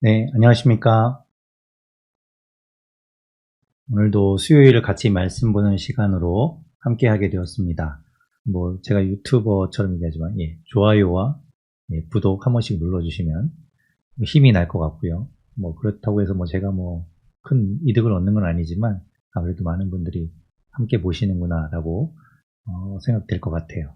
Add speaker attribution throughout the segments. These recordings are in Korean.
Speaker 1: 네, 안녕하십니까. 오늘도 수요일을 같이 말씀 보는 시간으로 함께 하게 되었습니다. 제가 유튜버처럼 얘기하지만, 좋아요와 구독 한 번씩 눌러주시면 힘이 날 것 같고요. 그렇다고 해서 제가 큰 이득을 얻는 건 아니지만, 아무래도 많은 분들이 함께 보시는구나, 라고 생각될 것 같아요.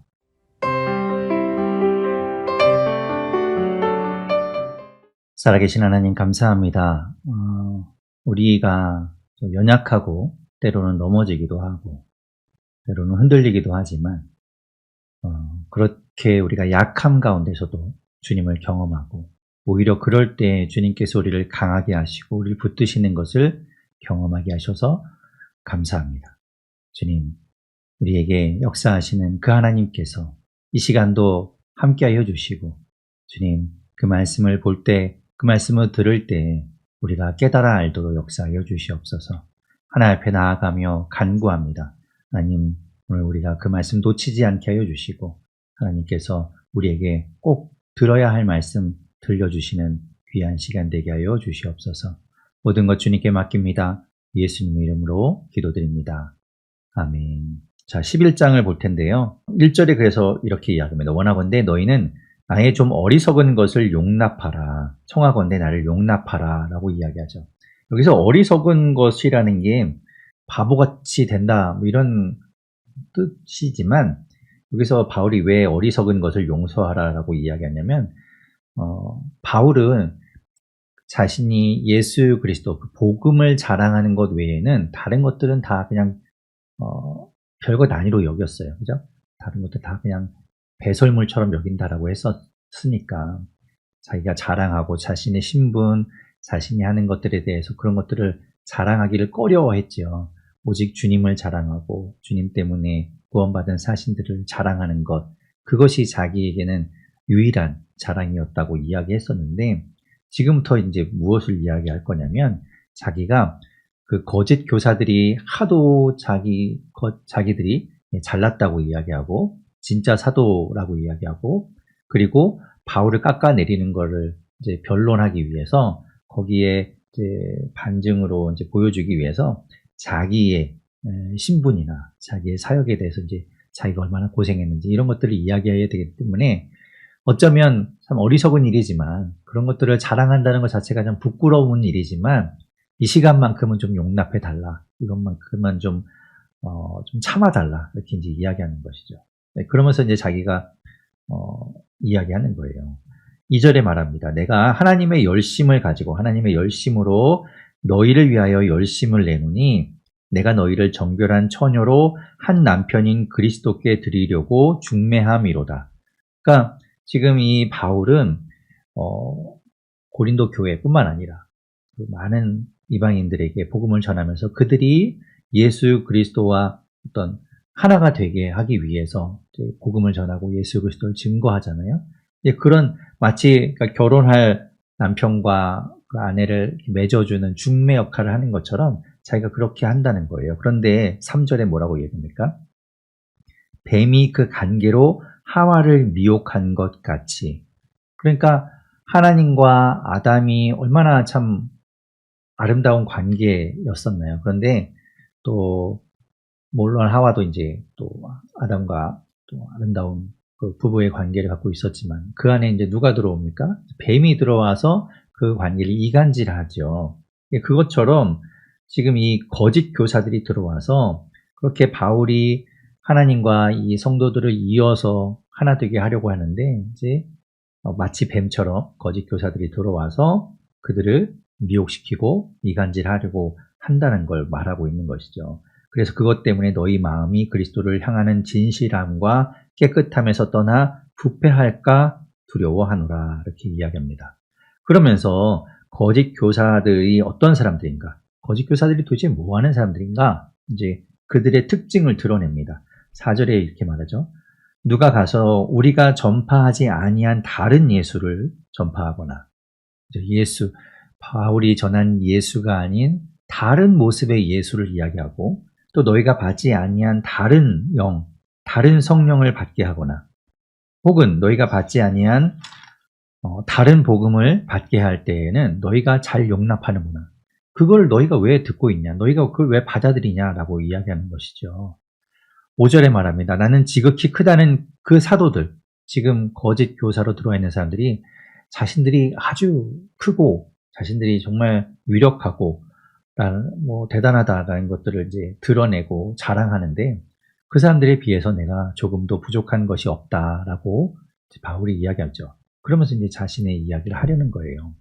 Speaker 1: 살아계신 하나님 감사합니다. 우리가 좀 연약하고 때로는 넘어지기도 하고 때로는 흔들리기도 하지만 그렇게 우리가 약함 가운데서도 주님을 경험하고 오히려 그럴 때 주님께서 우리를 강하게 하시고 우리를 붙드시는 것을 경험하게 하셔서 감사합니다. 주님, 우리에게 역사하시는 그 하나님께서 이 시간도 함께하여 주시고 주님, 그 말씀을 볼 때, 그 말씀을 들을 때 우리가 깨달아 알도록 역사하여 주시옵소서. 하나님 앞에 나아가며 간구합니다. 하나님, 오늘 우리가 그 말씀 놓치지 않게 하여 주시고 하나님께서 우리에게 꼭 들어야 할 말씀 들려주시는 귀한 시간 되게 하여 주시옵소서. 모든 것 주님께 맡깁니다. 예수님의 이름으로 기도드립니다. 아멘. 자, 11장을 볼 텐데요. 1절에 그래서 이렇게 이야기합니다. 원하건대 너희는 아예 좀 어리석은 것을 용납하라. 청하건대 나를 용납하라. 라고 이야기하죠. 여기서 어리석은 것이라는 게 바보같이 된다. 이런 뜻이지만 여기서 바울이 왜 어리석은 것을 용서하라. 라고 이야기하냐면 바울은 자신이 예수 그리스도 그 복음을 자랑하는 것 외에는 다른 것들은 다 그냥 별거 단위로 여겼어요. 그죠? 다른 것도 다 그냥 배설물처럼 여긴다라고 했었으니까 자기가 자랑하고 자신의 신분, 자신이 하는 것들에 대해서 그런 것들을 자랑하기를 꺼려워했죠. 오직 주님을 자랑하고 주님 때문에 구원받은 사신들을 자랑하는 것, 그것이 자기에게는 유일한 자랑이었다고 이야기했었는데 지금부터 이제 무엇을 이야기할 거냐면 자기가 그 거짓 교사들이 하도 자기들이 잘났다고 이야기하고 진짜 사도라고 이야기하고 그리고 바울을 깎아내리는 것을 이제 변론하기 위해서 거기에 이제 반증으로 이제 보여주기 위해서 자기의 신분이나 자기의 사역에 대해서 이제 자기가 얼마나 고생했는지 이런 것들을 이야기해야 되기 때문에 어쩌면 참 어리석은 일이지만 그런 것들을 자랑한다는 것 자체가 좀 부끄러운 일이지만 이 시간만큼은 좀 용납해달라. 이것만큼은 좀 참아달라. 이렇게 이제 이야기하는 것이죠. 네, 그러면서 이제 자기가, 이야기하는 거예요. 2절에 말합니다. 내가 하나님의 열심을 가지고 하나님의 열심으로 너희를 위하여 열심을 내노니 내가 너희를 정결한 처녀로 한 남편인 그리스도께 드리려고 중매함이로다. 그러니까 지금 이 바울은, 고린도 교회뿐만 아니라 많은 이방인들에게 복음을 전하면서 그들이 예수 그리스도와 어떤 하나가 되게 하기 위해서 복음을 전하고 예수 그리스도를 증거하잖아요. 그런 마치 결혼할 남편과 그 아내를 맺어주는 중매 역할을 하는 것처럼 자기가 그렇게 한다는 거예요. 그런데 3절에 뭐라고 얘기합니까? 뱀이 그 관계로 하와를 미혹한 것 같이. 그러니까 하나님과 아담이 얼마나 참 아름다운 관계였었나요? 그런데 또 물론 하와도 이제 또 아담과 또 아름다운 그 부부의 관계를 갖고 있었지만 그 안에 이제 누가 들어옵니까? 뱀이 들어와서 그 관계를 이간질하죠. 그것처럼 지금 이 거짓 교사들이 들어와서 그렇게 바울이 하나님과 이 성도들을 이어서 하나 되게 하려고 하는데 이제 마치 뱀처럼 거짓 교사들이 들어와서 그들을 미혹시키고 이간질하려고 한다는 걸 말하고 있는 것이죠. 그래서 그것 때문에 너희 마음이 그리스도를 향하는 진실함과 깨끗함에서 떠나 부패할까 두려워하노라 이렇게 이야기합니다. 그러면서 거짓 교사들이 어떤 사람들인가? 거짓 교사들이 도대체 뭐 하는 사람들인가? 이제 그들의 특징을 드러냅니다. 4절에 이렇게 말하죠. 누가 가서 우리가 전파하지 아니한 다른 예수를 전파하거나 예수, 바울이 전한 예수가 아닌 다른 모습의 예수를 이야기하고 또 너희가 받지 아니한 다른 영, 다른 성령을 받게 하거나 혹은 너희가 받지 아니한 다른 복음을 받게 할 때에는 너희가 잘 용납하는구나. 그걸 너희가 왜 듣고 있냐? 너희가 그걸 왜 받아들이냐라고 이야기하는 것이죠. 5절에 말합니다. 나는 지극히 크다는 그 사도들, 지금 거짓 교사로 들어와 있는 사람들이 자신들이 아주 크고 자신들이 정말 유력하고 대단하다라는 것들을 이제 드러내고 자랑하는데 그 사람들에 비해서 내가 조금도 부족한 것이 없다라고 바울이 이야기하죠. 그러면서 이제 자신의 이야기를 하려는 거예요.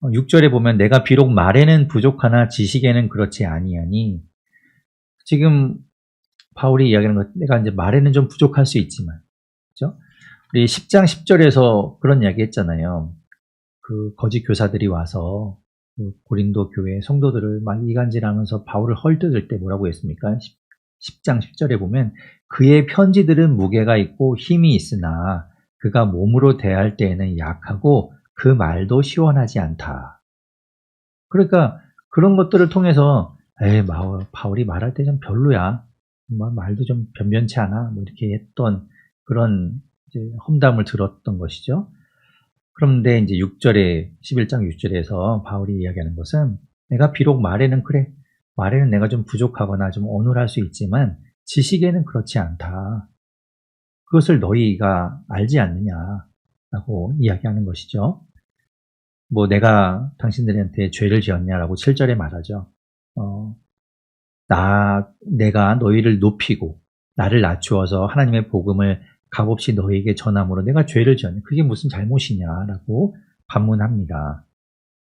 Speaker 1: 6절에 보면 내가 비록 말에는 부족하나 지식에는 그렇지 아니하니, 지금 바울이 이야기하는 것, 내가 이제 말에는 좀 부족할 수 있지만, 그죠? 우리 10장 10절에서 그런 이야기 했잖아요. 그 거짓 교사들이 와서 그 고린도 교회 성도들을 막 이간질하면서 바울을 헐뜯을 때 뭐라고 했습니까? 10장 10절에 보면 그의 편지들은 무게가 있고 힘이 있으나 그가 몸으로 대할 때에는 약하고 그 말도 시원하지 않다. 그러니까 그런 것들을 통해서 바울이 말할 때 좀 별로야. 말도 좀 변변치 않아. 뭐 이렇게 했던 그런 이제 험담을 들었던 것이죠. 그런데 이제 6절에 11장 6절에서 바울이 이야기하는 것은 내가 비록 말에는 내가 좀 부족하거나 좀 어눌할 수 있지만 지식에는 그렇지 않다. 그것을 너희가 알지 않느냐라고 이야기하는 것이죠. 내가 당신들한테 죄를 지었냐라고 7절에 말하죠. 내가 너희를 높이고 나를 낮추어서 하나님의 복음을 값없이 너희에게 전함으로 내가 죄를 지었냐. 그게 무슨 잘못이냐라고 반문합니다.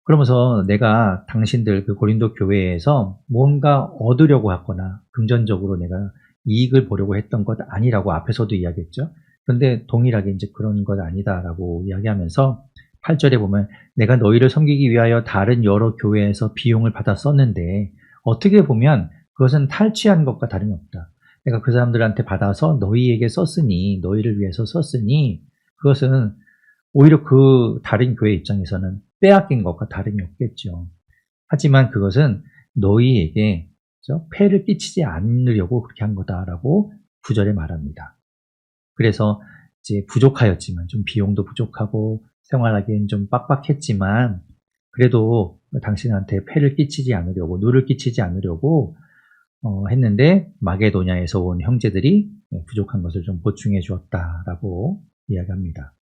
Speaker 1: 그러면서 내가 당신들 그 고린도 교회에서 뭔가 얻으려고 하거나 금전적으로 내가 이익을 보려고 했던 것 아니라고 앞에서도 이야기했죠. 그런데 동일하게 이제 그런 것 아니다라고 이야기하면서 8절에 보면 내가 너희를 섬기기 위하여 다른 여러 교회에서 비용을 받아 썼는데 어떻게 보면 그것은 탈취한 것과 다름이 없다. 내가 그 사람들한테 받아서 너희에게 썼으니, 너희를 위해서 썼으니 그것은 오히려 그 다른 교회 입장에서는 빼앗긴 것과 다름이 없겠죠. 하지만 그것은 너희에게 폐를 끼치지 않으려고 그렇게 한 거다라고 9절에 말합니다. 그래서 이제 부족하였지만, 좀 비용도 부족하고 생활하기엔 좀 빡빡했지만 그래도 당신한테 폐를 끼치지 않으려고, 누를 끼치지 않으려고 했는데 마게도냐에서 온 형제들이 부족한 것을 좀 보충해 주었다라고 이야기합니다.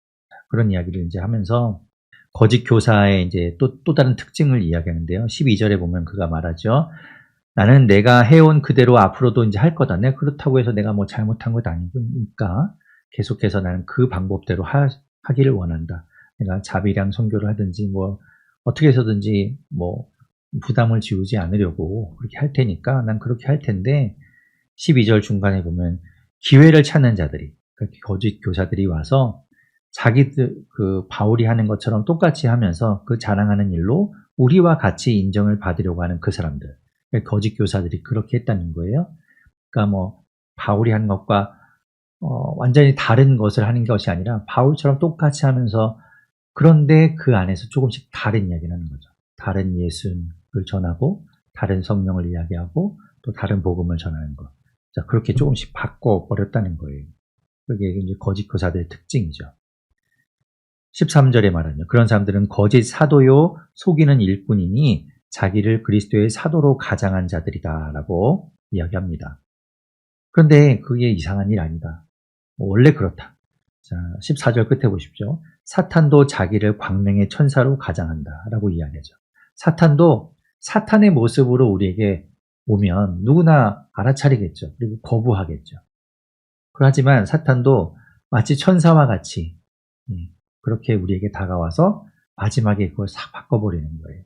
Speaker 1: 그런 이야기를 이제 하면서 거짓 교사의 이제 또 다른 특징을 이야기하는데요. 12절에 보면 그가 말하죠. 나는 내가 해온 그대로 앞으로도 이제 할 거다. 내가 그렇다고 해서 내가 뭐 잘못한 것 아니니까 계속해서 나는 그 방법대로 하기를 원한다. 내가 자비량 선교를 하든지 어떻게 해서든지 부담을 지우지 않으려고 그렇게 할 테니까 난 그렇게 할 텐데, 12절 중간에 보면 기회를 찾는 자들이, 그러니까 거짓 교사들이 와서 자기들 그 바울이 하는 것처럼 똑같이 하면서 그 자랑하는 일로 우리와 같이 인정을 받으려고 하는 그 사람들, 그러니까 거짓 교사들이 그렇게 했다는 거예요. 그러니까 바울이 하는 것과 완전히 다른 것을 하는 것이 아니라 바울처럼 똑같이 하면서, 그런데 그 안에서 조금씩 다른 이야기를 하는 거죠. 다른 예수를 전하고 다른 성령을 이야기하고 또 다른 복음을 전하는 것. 자, 그렇게 조금씩 바꿔버렸다는 거예요. 그게 이제 거짓 교사들의 특징이죠. 13절에 말하면 그런 사람들은 거짓 사도요 속이는 일꾼이니 자기를 그리스도의 사도로 가장한 자들이다 라고 이야기합니다. 그런데 그게 이상한 일 아니다. 원래 그렇다. 자, 14절 끝에 보십시오. 사탄도 자기를 광명의 천사로 가장한다 라고 이야기하죠. 사탄도 사탄의 모습으로 우리에게 오면 누구나 알아차리겠죠. 그리고 거부하겠죠. 하지만 사탄도 마치 천사와 같이 그렇게 우리에게 다가와서 마지막에 그걸 싹 바꿔버리는 거예요.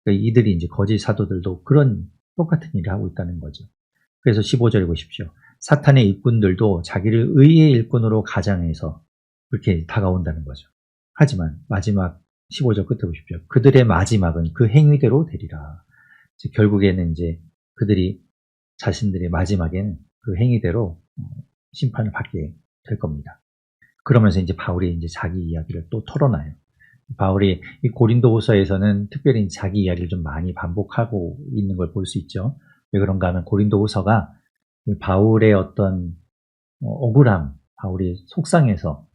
Speaker 1: 그러니까 이들이 이제 거짓 사도들도 그런 똑같은 일을 하고 있다는 거죠. 그래서 15절에 보십시오. 사탄의 일꾼들도 자기를 의의 일꾼으로 가장해서 그렇게 다가온다는 거죠. 하지만 마지막 15절 끝에 보십시오. 그들의 마지막은 그 행위대로 되리라. 결국에는 이제 그들이 자신들의 마지막에는 그 행위대로 심판을 받게 될 겁니다. 그러면서 이제 바울이 이제 자기 이야기를 또 털어놔요. 바울이 이 고린도후서에서는 특별히 자기 이야기를 좀 많이 반복하고 있는 걸 볼 수 있죠. 왜 그런가 하면 고린도후서가 바울의 어떤 억울함, 바울이 속상해서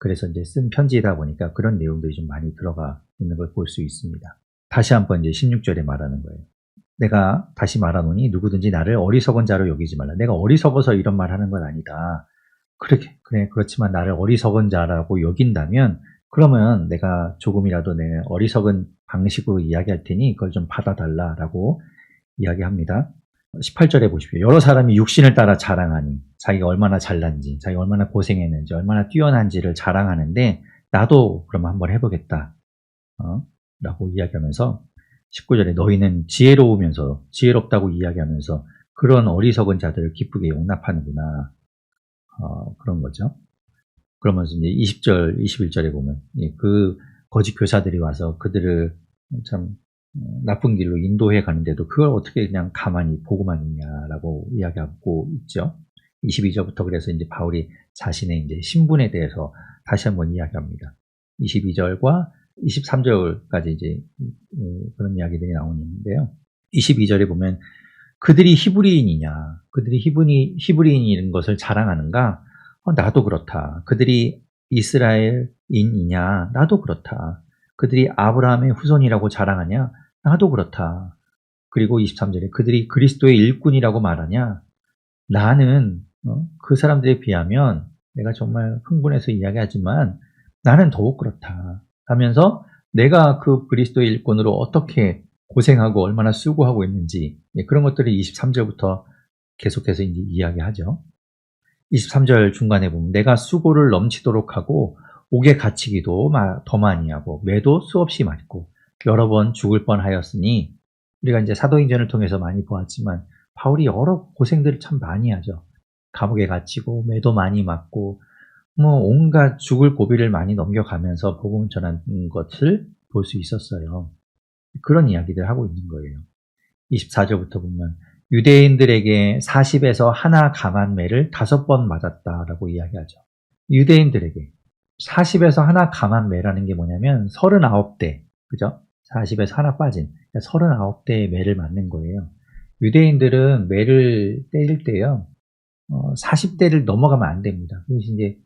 Speaker 1: 그래서 이제 쓴 편지이다 보니까 그런 내용들이 좀 많이 들어가 있는 걸 볼 수 있습니다. 다시 한번 이제 16절에 말하는 거예요. 내가 다시 말하노니 누구든지 나를 어리석은 자로 여기지 말라. 내가 어리석어서 이런 말 하는 건 아니다. 그래, 그렇지만 나를 어리석은 자라고 여긴다면 그러면 내가 조금이라도 내 어리석은 방식으로 이야기할 테니 그걸 좀 받아달라라고 이야기합니다. 18절에 보십시오. 여러 사람이 육신을 따라 자랑하니 자기가 얼마나 잘난지, 자기가 얼마나 고생했는지, 얼마나 뛰어난지를 자랑하는데 나도 그럼 한번 해보겠다. 라고 이야기하면서 19절에 너희는 지혜롭다고 이야기하면서 그런 어리석은 자들을 기쁘게 용납하는구나. 그런 거죠. 그러면서 이제 20절, 21절에 보면 그 거짓 교사들이 와서 그들을 참 나쁜 길로 인도해 가는데도 그걸 어떻게 그냥 가만히 보고만 있냐라고 이야기하고 있죠. 22절부터 그래서 이제 바울이 자신의 이제 신분에 대해서 다시 한번 이야기합니다. 22절과 23절까지 이제 그런 이야기들이 나오는데요. 22절에 보면 그들이 히브리인이냐, 그들이 히브리인인 것을 자랑하는가? 나도 그렇다. 그들이 이스라엘인이냐? 나도 그렇다. 그들이 아브라함의 후손이라고 자랑하냐? 나도 그렇다. 그리고 23절에 그들이 그리스도의 일꾼이라고 말하냐? 나는 그 사람들에 비하면 내가 정말 흥분해서 이야기하지만 나는 더욱 그렇다. 하면서 내가 그 그리스도의 일꾼으로 어떻게 고생하고 얼마나 수고하고 있는지 그런 것들을 23절부터 계속해서 이제 이야기하죠. 23절 중간에 보면 내가 수고를 넘치도록 하고 옥에 갇히기도 더 많이 하고 매도 수없이 맞고 여러 번 죽을 뻔하였으니 우리가 이제 사도행전을 통해서 많이 보았지만 바울이 여러 고생들을 참 많이 하죠. 감옥에 갇히고 매도 많이 맞고 온갖 죽을 고비를 많이 넘겨가면서 복음을 전하는 것을 볼 수 있었어요. 그런 이야기들 하고 있는 거예요. 24절부터 보면 유대인들에게 40에서 하나 감한 매를 5번 맞았다라고 이야기하죠. 유대인들에게 40에서 하나 감한 매라는 게 뭐냐면 39대, 그죠? 40에서 하나 빠진 39대의 매를 맞는 거예요. 유대인들은 매를 때릴 때요, 40대를 넘어가면 안 됩니다. 그래서 이제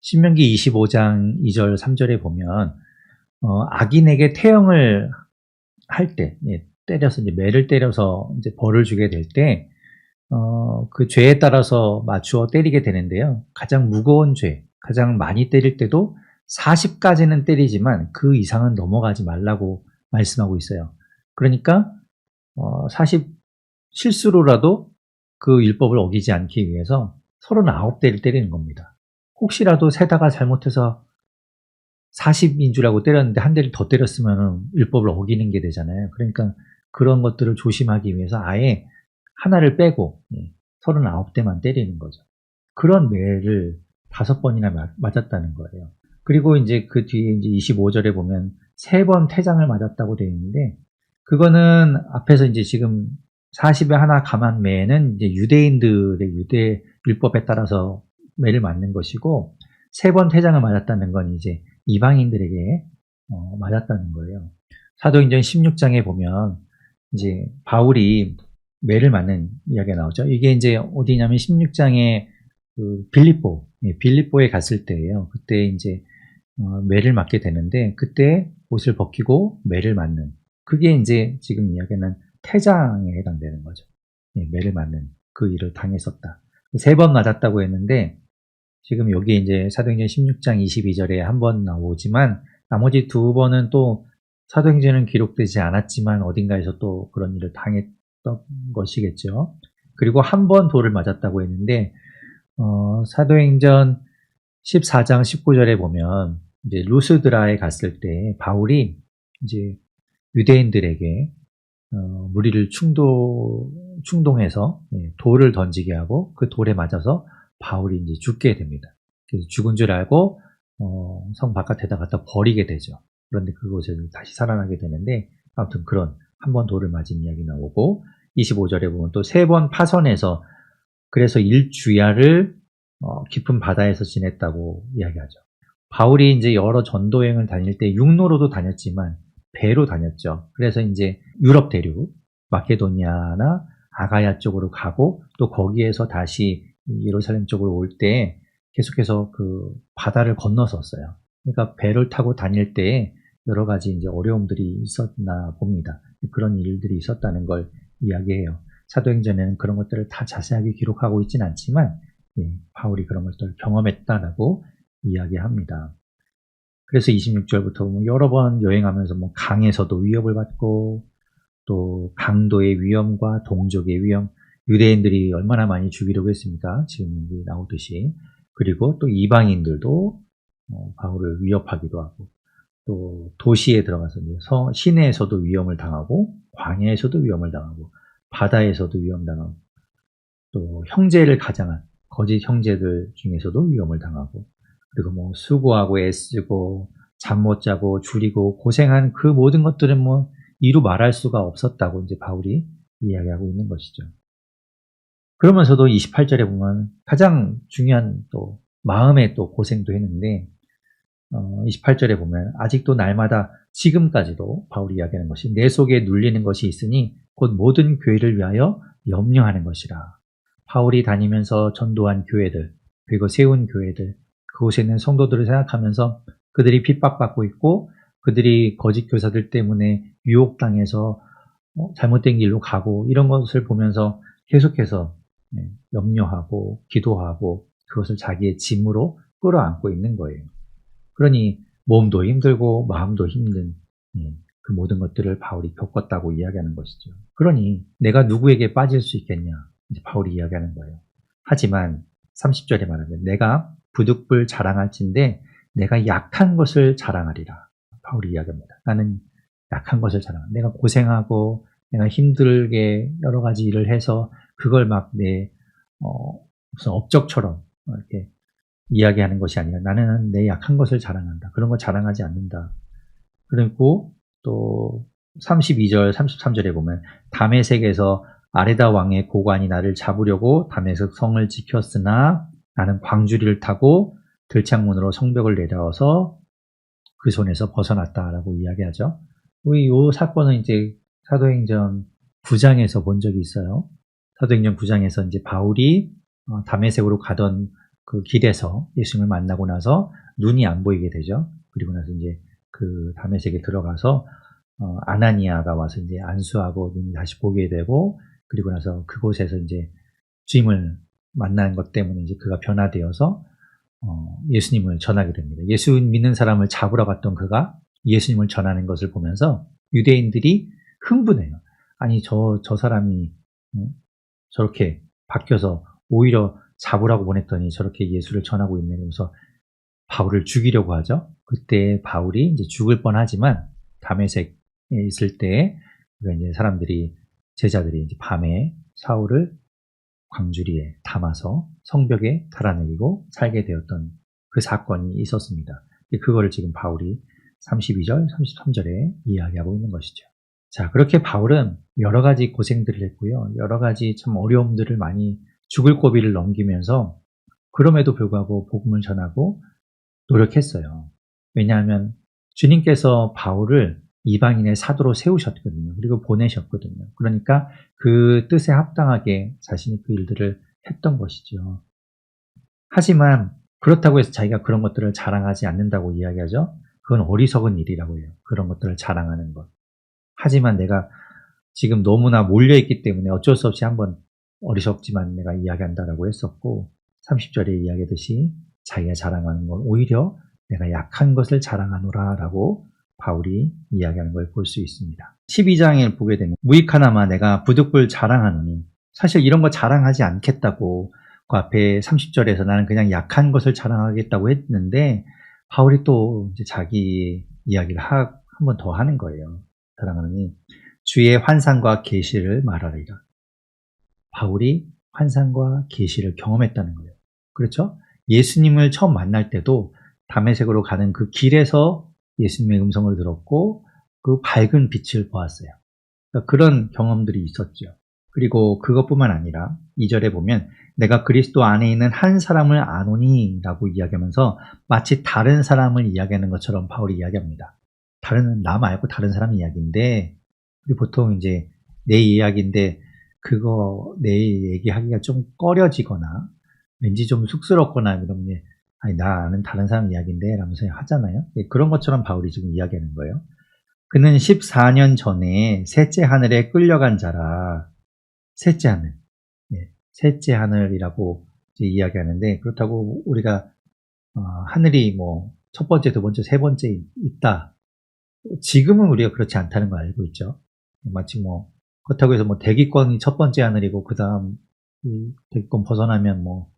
Speaker 1: 신명기 25장 2절 3절에 보면 악인에게 태형을 할 때, 때려서 이제 매를 때려서 이제 벌을 주게 될 때, 그 죄에 따라서 맞추어 때리게 되는데요. 가장 무거운 죄, 가장 많이 때릴 때도 40까지는 때리지만 그 이상은 넘어가지 말라고 말씀하고 있어요. 그러니까 40 실수로라도 그 율법을 어기지 않기 위해서 39대를 때리는 겁니다. 혹시라도 세다가 잘못해서 40인 줄 알고 때렸는데 한 대를 더 때렸으면 율법을 어기는 게 되잖아요. 그러니까 그런 것들을 조심하기 위해서 아예 하나를 빼고 39대만 때리는 거죠. 그런 매를 5번이나 맞았다는 거예요. 그리고 이제 그 뒤에 이제 25절에 보면 3번 태장을 맞았다고 되어 있는데 그거는 앞에서 이제 지금 40에 하나 감한 매는 이제 유대인들의 유대 율법에 따라서 매를 맞는 것이고 3번 태장을 맞았다는 건 이제 이방인들에게 맞았다는 거예요. 사도행전 16장에 보면 이제 바울이 매를 맞는 이야기가 나오죠. 이게 이제 어디냐면 16장에 그 빌립보에 갔을 때예요. 그때 이제 매를 맞게 되는데 그때 옷을 벗기고 매를 맞는 그게 이제 지금 이야기는 태장에 해당되는 거죠. 매를 맞는 그 일을 당했었다. 3번 맞았다고 했는데 지금 여기 이제 사도행전 16장 22절에 한 번 나오지만 나머지 2번은 또 사도행전은 기록되지 않았지만 어딘가에서 또 그런 일을 당했던 것이겠죠. 그리고 한 번 돌을 맞았다고 했는데 사도행전 14장 19절에 보면 이제 루스드라에 갔을 때 바울이 이제 유대인들에게 무리를 충동해서 돌을 던지게 하고 그 돌에 맞아서 바울이 이제 죽게 됩니다. 그래서 죽은 줄 알고 성 바깥에다 갖다 버리게 되죠. 그런데 그곳에서 다시 살아나게 되는데 아무튼 그런 한 번 돌을 맞은 이야기 나오고 25절에 보면 또 3번 파선해서 그래서 일주야를 깊은 바다에서 지냈다고 이야기하죠. 바울이 이제 여러 전도여행을 다닐 때 육로로도 다녔지만 배로 다녔죠. 그래서 이제 유럽 대륙, 마케도니아나 아가야 쪽으로 가고 또 거기에서 다시 예루살렘 쪽으로 올 때 계속해서 그 바다를 건너섰어요. 그러니까 배를 타고 다닐 때 여러 가지 이제 어려움들이 있었나 봅니다. 그런 일들이 있었다는 걸 이야기해요. 사도행전에는 그런 것들을 다 자세하게 기록하고 있지는 않지만 바울이 그런 것들을 경험했다라고 이야기합니다. 그래서 26절부터 여러 번 여행하면서 강에서도 위협을 받고 또 강도의 위험과 동족의 위험, 유대인들이 얼마나 많이 죽이려고 했습니까? 지금 나오듯이. 그리고 또 이방인들도 바울을 위협하기도 하고 또 도시에 들어가서 시내에서도 위험을 당하고 광야에서도 위험을 당하고 바다에서도 위험당하고 또 형제를 가장한 거짓 형제들 중에서도 위험을 당하고 그리고 수고하고 애쓰고 잠 못 자고 줄이고 고생한 그 모든 것들은 이루 말할 수가 없었다고 이제 바울이 이야기하고 있는 것이죠. 그러면서도 28절에 보면 가장 중요한 또 마음의 또 고생도 했는데 28절에 보면 아직도 날마다 지금까지도 바울이 이야기하는 것이 내 속에 눌리는 것이 있으니 곧 모든 교회를 위하여 염려하는 것이라. 바울이 다니면서 전도한 교회들 그리고 세운 교회들 그곳에 있는 성도들을 생각하면서 그들이 핍박받고 있고 그들이 거짓 교사들 때문에 유혹당해서 잘못된 길로 가고 이런 것을 보면서 계속해서 염려하고 기도하고 그것을 자기의 짐으로 끌어안고 있는 거예요. 그러니 몸도 힘들고 마음도 힘든 그 모든 것들을 바울이 겪었다고 이야기하는 것이죠. 그러니 내가 누구에게 빠질 수 있겠냐 이제 바울이 이야기하는 거예요. 하지만 30절에 말하면 내가 부득불 자랑할진대 내가 약한 것을 자랑하리라. 바울이 이야기합니다. 나는 약한 것을 자랑한다. 내가 고생하고 내가 힘들게 여러 가지 일을 해서 그걸 막 내 무슨 업적처럼 이렇게 이야기하는 것이 아니라 나는 내 약한 것을 자랑한다. 그런 거 자랑하지 않는다. 그리고 또 32절, 33절에 보면 다메섹에서 아레다 왕의 고관이 나를 잡으려고 다메섹 성을 지켰으나 나는 광주리를 타고 들창문으로 성벽을 내려와서 그 손에서 벗어났다라고 이야기하죠. 이 사건은 이제 사도행전 9장에서 본 적이 있어요. 사도행전 9장에서 이제 바울이 다메섹으로 가던 그 길에서 예수님을 만나고 나서 눈이 안 보이게 되죠. 그리고 나서 이제 그 다메섹에 들어가서 아나니아가 와서 이제 안수하고 눈이 다시 보게 되고 그리고 나서 그곳에서 이제 주님을 만난 것 때문에 이제 그가 변화되어서 예수님을 전하게 됩니다. 예수 믿는 사람을 잡으러 갔던 그가 예수님을 전하는 것을 보면서 유대인들이 흥분해요. 아니 저 사람이 저렇게 바뀌어서 오히려 잡으라고 보냈더니 저렇게 예수를 전하고 있네. 그러면서 바울을 죽이려고 하죠. 그때 바울이 이제 죽을 뻔하지만 다메섹에 있을 때 이제 사람들이 제자들이 이제 밤에 사울을 광주리에 담아서 성벽에 달아내리고 살게 되었던 그 사건이 있었습니다. 그거를 지금 바울이 32절, 33절에 이야기하고 있는 것이죠. 자, 그렇게 바울은 여러 가지 고생들을 했고요. 여러 가지 참 어려움들을 많이 죽을 고비를 넘기면서 그럼에도 불구하고 복음을 전하고 노력했어요. 왜냐하면 주님께서 바울을 이방인의 사도로 세우셨거든요. 그리고 보내셨거든요. 그러니까 그 뜻에 합당하게 자신이 그 일들을 했던 것이죠. 하지만 그렇다고 해서 자기가 그런 것들을 자랑하지 않는다고 이야기하죠. 그건 어리석은 일이라고 해요. 그런 것들을 자랑하는 것. 하지만 내가 지금 너무나 몰려있기 때문에 어쩔 수 없이 한번 어리석지만 내가 이야기한다라고 했었고 30절에 이야기하듯이 자기가 자랑하는 건 오히려 내가 약한 것을 자랑하노라 라고 바울이 이야기하는 걸 볼 수 있습니다. 12장을 보게 되면 무익하나마 내가 부득불 자랑하노니 사실 이런 거 자랑하지 않겠다고 그 앞에 30절에서 나는 그냥 약한 것을 자랑하겠다고 했는데 바울이 또 이제 자기 이야기를 한 번 더 하는 거예요. 자랑하노니 주의 환상과 계시를 말하리라. 바울이 환상과 계시를 경험했다는 거예요. 그렇죠? 예수님을 처음 만날 때도 다메섹으로 가는 그 길에서 예수님의 음성을 들었고 그 밝은 빛을 보았어요. 그러니까 그런 경험들이 있었죠. 그리고 그것뿐만 아니라 2절에 보면 내가 그리스도 안에 있는 한 사람을 아노니 라고 이야기하면서 마치 다른 사람을 이야기하는 것처럼 바울이 이야기합니다. 나 말고 다른 사람 이야기인데 보통 이제 내 이야기인데 그거 내 얘기하기가 좀 꺼려지거나 왠지 좀 쑥스럽거나 이러면 아니 나 아는 다른 사람 이야기인데 라면서 하잖아요. 그런 것처럼 바울이 지금 이야기하는 거예요. 그는 14년 전에 셋째 하늘에 끌려간 자라. 셋째 하늘. 셋째 하늘이라고 이야기하는데, 그렇다고 우리가 하늘이 뭐 첫 번째, 두 번째, 세 번째 있다. 지금은 우리가 그렇지 않다는 걸 알고 있죠. 마치 뭐 그렇다고 해서 뭐 대기권이 첫 번째 하늘이고 그 다음 대기권 벗어나면 뭐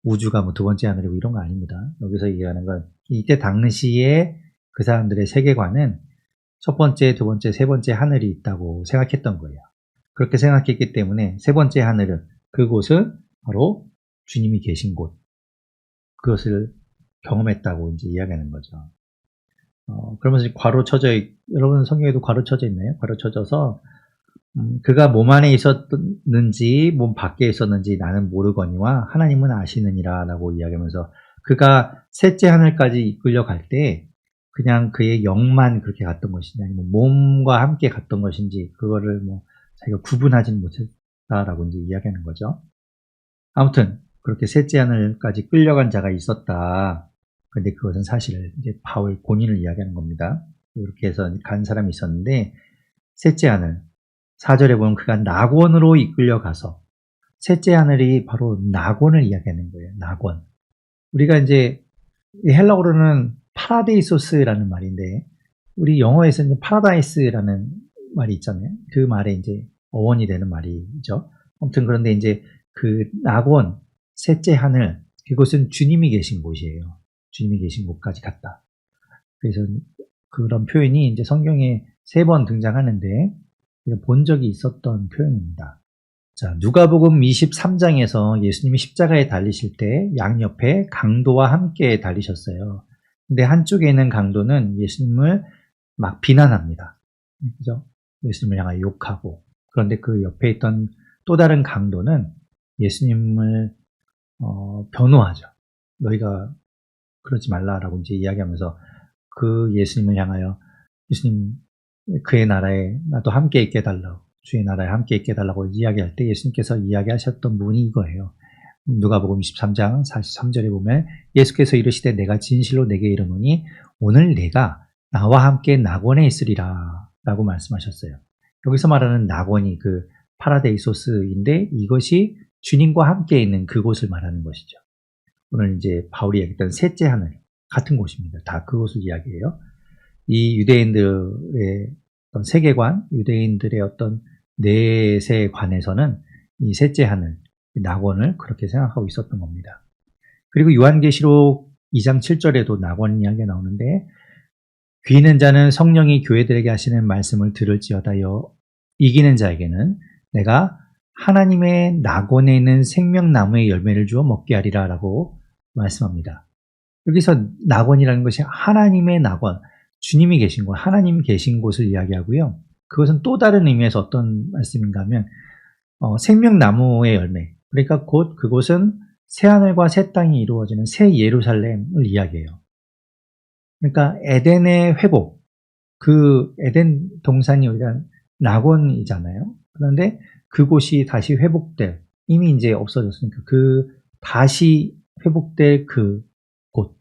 Speaker 1: 우주가 뭐 두 번째 하늘이고 이런 거 아닙니다. 여기서 얘기하는 건 이때 당시에 그 사람들의 세계관은 첫 번째, 두 번째, 세 번째 하늘이 있다고 생각했던 거예요. 그렇게 생각했기 때문에 세 번째 하늘은, 그곳은 바로 주님이 계신 곳, 그것을 경험했다고 이제 이야기하는 거죠. 그러면서 괄호 쳐져, 여러분 성경에도 괄호 쳐져 있나요? 괄호 쳐져서 그가 몸 안에 있었는지 몸 밖에 있었는지 나는 모르거니와 하나님은 아시느니라 라고 이야기하면서, 그가 셋째 하늘까지 이끌려 갈 때 그냥 그의 영만 그렇게 갔던 것인지 아니면 몸과 함께 갔던 것인지 그거를 뭐 자기가 구분하지는 못했다라고 이제 이야기하는 거죠. 아무튼 그렇게 셋째 하늘까지 끌려간 자가 있었다. 근데 그것은 사실 이제 바울 본인을 이야기하는 겁니다. 이렇게 해서 간 사람이 있었는데, 셋째 하늘 4절에 보면 그가 낙원으로 이끌려가서, 셋째 하늘이 바로 낙원을 이야기하는 거예요. 낙원. 우리가 이제 헬라어로는 파라데이소스라는 말인데, 우리 영어에서는 파라다이스라는 말이 있잖아요. 그 말에 이제 어원이 되는 말이죠. 아무튼 그런데 이제 그 낙원, 셋째 하늘, 그곳은 주님이 계신 곳이에요. 주님이 계신 곳까지 갔다. 그래서 그런 표현이 이제 성경에 3번 등장하는데 본 적이 있었던 표현입니다. 자, 누가복음 23장에서 예수님이 십자가에 달리실 때 양옆에 강도와 함께 달리셨어요. 근데 한쪽에 있는 강도는 예수님을 막 비난합니다. 그죠? 예수님을 향하여 욕하고. 그런데 그 옆에 있던 또 다른 강도는 예수님을 변호하죠. 너희가 그러지 말라라고 이제 이야기하면서 그 예수님을 향하여, 예수님 그의 나라에 나도 함께 있게 해달라고, 주의 나라에 함께 있게 해달라고 이야기할 때 예수님께서 이야기하셨던 부분이 이거예요. 누가복음 23장 43절에 보면 예수께서 이르시되 내가 진실로 내게 이르노니 오늘 내가 나와 함께 낙원에 있으리라 라고 말씀하셨어요. 여기서 말하는 낙원이 그 파라데이소스인데 이것이 주님과 함께 있는 그곳을 말하는 것이죠. 오늘 이제 바울이 얘기했던 셋째 하늘, 같은 곳입니다. 다 그곳을 이야기해요. 이 유대인들의 어떤 세계관, 유대인들의 어떤 내세관에서는 이 셋째 하늘, 낙원을 그렇게 생각하고 있었던 겁니다. 그리고 요한계시록 2장 7절에도 낙원 이야기가 나오는데, 귀 있는 자는 성령이 교회들에게 하시는 말씀을 들을지어다여 이기는 자에게는 내가 하나님의 낙원에 있는 생명나무의 열매를 주어 먹게 하리라 라고 말씀합니다. 여기서 낙원이라는 것이 하나님의 낙원, 주님이 계신 곳, 하나님이 계신 곳을 이야기하고요. 그것은 또 다른 의미에서 어떤 말씀인가 하면 생명나무의 열매, 그러니까 곧 그곳은 새하늘과 새 땅이 이루어지는 새 예루살렘을 이야기해요. 그러니까 에덴의 회복, 그 에덴 동산이 우리가 낙원이잖아요. 그런데 그곳이 다시 회복될, 이미 이제 없어졌으니까 그 다시 회복될 그 곳,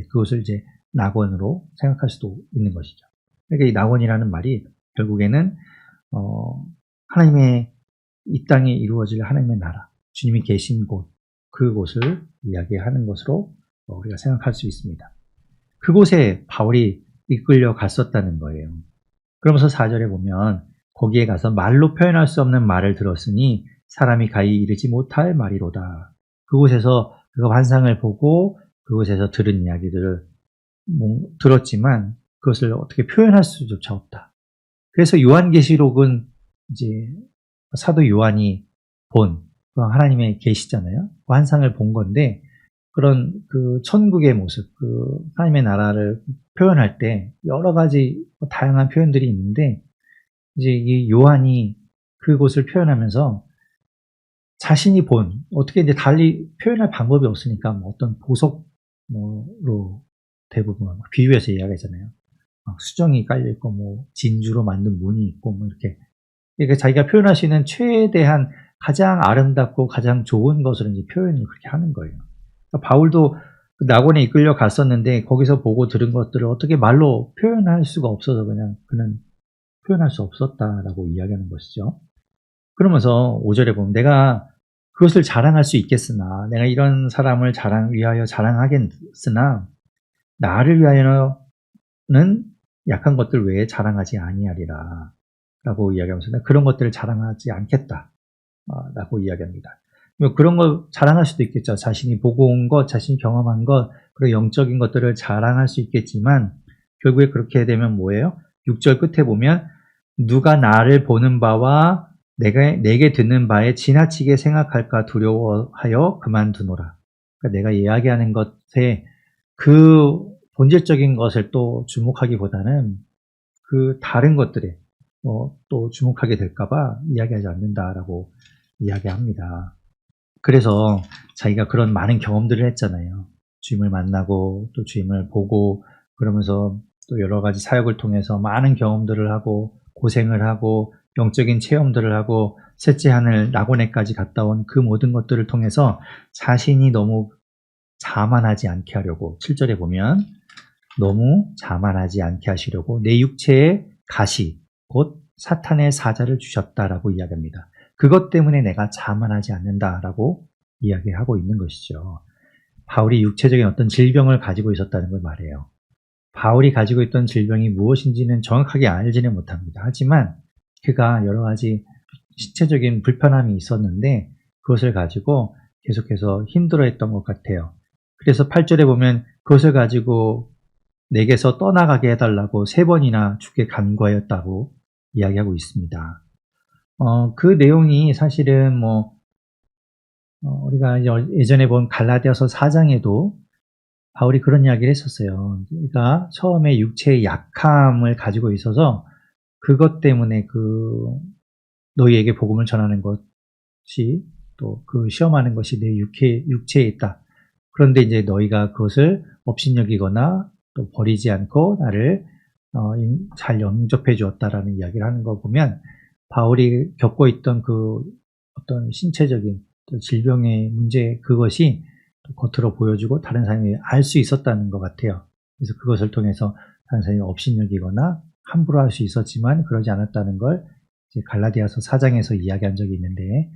Speaker 1: 그것을 이제 낙원으로 생각할 수도 있는 것이죠. 그러니까 이 낙원이라는 말이 결국에는 하나님의 이 땅에 이루어질 하나님의 나라, 주님이 계신 곳, 그곳을 이야기하는 것으로 우리가 생각할 수 있습니다. 그곳에 바울이 이끌려 갔었다는 거예요. 그러면서 4절에 보면 거기에 가서 말로 표현할 수 없는 말을 들었으니 사람이 가히 이르지 못할 말이로다. 그곳에서 그 환상을 보고 그곳에서 들은 이야기들을 들었지만 그것을 어떻게 표현할 수조차 없다. 그래서 요한계시록은 이제 사도 요한이 본 하나님의 계시잖아요. 그 환상을 본 건데, 그런 그 천국의 모습, 그 하나님의 나라를 표현할 때 여러 가지 다양한 표현들이 있는데, 이제 이 요한이 그곳을 표현하면서 자신이 본, 어떻게 이제 달리 표현할 방법이 없으니까 뭐 어떤 보석으로 대부분 비유해서 이야기하잖아요. 수정이 깔려있고, 뭐 진주로 만든 문이 있고, 뭐 이렇게. 그러니까 자기가 표현할 수 있는 최대한 가장 아름답고 가장 좋은 것으로 이제 표현을 그렇게 하는 거예요. 그러니까 바울도 그 낙원에 이끌려 갔었는데 거기서 보고 들은 것들을 어떻게 말로 표현할 수가 없어서 그냥 그는 표현할 수 없었다라고 이야기하는 것이죠. 그러면서 5절에 보면 내가 그것을 자랑할 수 있겠으나 내가 이런 사람을 위하여 자랑하겠으나 나를 위하여는 약한 것들 외에 자랑하지 아니하리라 라고 이야기하면서 내가 그런 것들을 자랑하지 않겠다 라고 이야기합니다. 그런 거 자랑할 수도 있겠죠. 자신이 보고 온 것, 자신이 경험한 것, 그리고 영적인 것들을 자랑할 수 있겠지만 결국에 그렇게 되면 뭐예요? 6절 끝에 보면 누가 나를 보는 바와 내게 듣는 바에 지나치게 생각할까 두려워하여 그만두노라. 그러니까 내가 이야기하는 것에 그 본질적인 것을 또 주목하기보다는 그 다른 것들에 또 주목하게 될까봐 이야기하지 않는다라고 이야기합니다. 그래서 자기가 그런 많은 경험들을 했잖아요. 주님을 만나고 또 주님을 보고 그러면서 또 여러 가지 사역을 통해서 많은 경험들을 하고 고생을 하고 영적인 체험들을 하고 셋째 하늘 낙원에까지 갔다 온 그 모든 것들을 통해서 자신이 너무 자만하지 않게 하려고 7절에 보면 너무 자만하지 않게 하시려고 내 육체에 가시 곧 사탄의 사자를 주셨다라고 이야기합니다. 그것 때문에 내가 자만하지 않는다라고 이야기하고 있는 것이죠. 바울이 육체적인 어떤 질병을 가지고 있었다는 걸 말해요. 바울이 가지고 있던 질병이 무엇인지는 정확하게 알지는 못합니다. 하지만 그가 여러 가지 신체적인 불편함이 있었는데 그것을 가지고 계속해서 힘들어했던 것 같아요. 그래서 8절에 보면 그것을 가지고 내게서 떠나가게 해달라고 3번이나 주께 간구하였다고 이야기하고 있습니다. 그 내용이 사실은 우리가 예전에 본 갈라디아서 4장에도 바울이 그런 이야기를 했었어요. 그러니까 처음에 육체의 약함을 가지고 있어서 그것 때문에 너희에게 복음을 전하는 것이 또 그 시험하는 것이 내 육체에 있다. 그런데 이제 너희가 그것을 업신여기거나 또 버리지 않고 나를 잘 영접해 주었다라는 이야기를 하는 거 보면 바울이 겪고 있던 그 어떤 신체적인 질병의 문제 그것이 겉으로 보여주고 다른 사람이 알 수 있었다는 것 같아요. 그래서 그것을 통해서 다른 사람이 업신여기거나 함부로 할 수 있었지만 그러지 않았다는 걸 이제 갈라디아서 4장에서 이야기한 적이 있는데